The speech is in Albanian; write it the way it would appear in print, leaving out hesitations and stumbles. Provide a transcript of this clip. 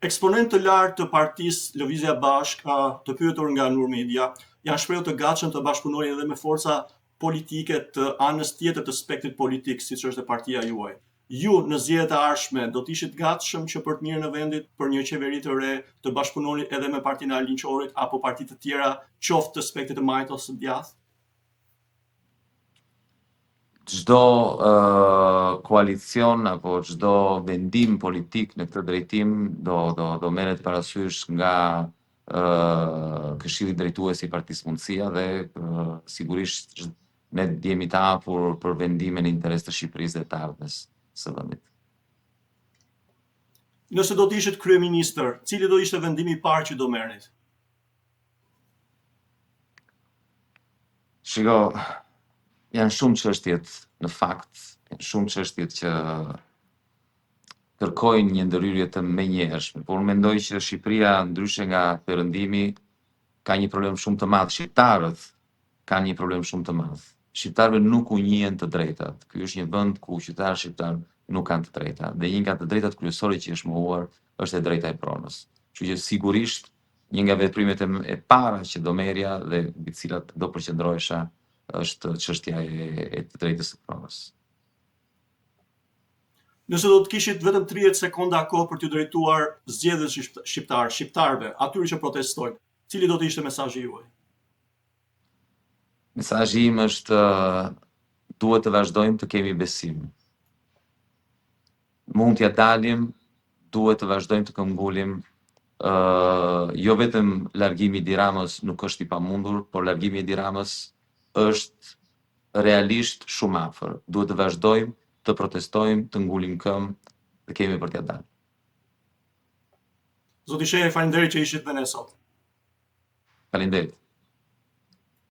Eksponentë të lartë të partisë Lëvizja Bashkë, të pyetur nga Nur Media, janë shprehur të gatshëm të bashkëpunojnë edhe me forca politike të anës tjetër të spektrit politik, siç është e partia juaj. Ju në zgjedhjet e ardhshme do të ishit gatshëm që për të mirën e vendit, për një qeveri të re, të bashkëpunoni edhe me partinë e Arlind Çorit apo parti të tjera, qoftë të spektrit të majt ose të djathtë? Çdo koalicion apo çdo vendim politik në këtë drejtim do merret parasysh nga Këshilli Drejtues i Partisë Mundësia dhe sigurisht ne jemi të hapur për vendime në interes të Shqipërisë dhe të ardhmes së vendit. Nëse do të ishit kryeministër, cili do ishte vendimi i parë që do merrnit? Shiko, janë shumë çështjet në fakt, janë shumë çështjet që kërkojnë një ndërhyrje të menjëhershme, por mendoj që Shqipëria, ndryshe nga Perëndimi, ka një problem shumë të madh. Shqiptarët kanë një problem shumë të madh. Shqiptarëve nuk u njihen të drejtat. Ky është një vend ku qytetarët shqiptar nuk kanë të drejta. Dhe një nga të drejtat kryesore që është mohuar është e drejta e pronës. Kështu që sigurisht një nga veprimet e para që do merrja dhe mbi të cilat do përqendrohesha është çështja e të drejtës së pronës. Nëse do të kishit vetëm 30 sekonda kohë për t'u drejtuar zgjedhësve shqiptarëve, atyre që protestojnë, cili do të ishte mesazhi juaj? Mesazhi im është duhet të vazhdojmë të kemi besim. Mund t'ja dalim, duhet të vazhdojmë të këmbgullim. Jo vetëm largimi i Edi Ramës nuk është i pamundur, por largimi i Edi Ramës është realisht shumë afër. Duhet të vazhdojmë të protestojmë, të ngulim këmbë, të kemi për t'ja dalë. Zoti Shehe, faleminderit që ishit me ne sot. Faleminderit.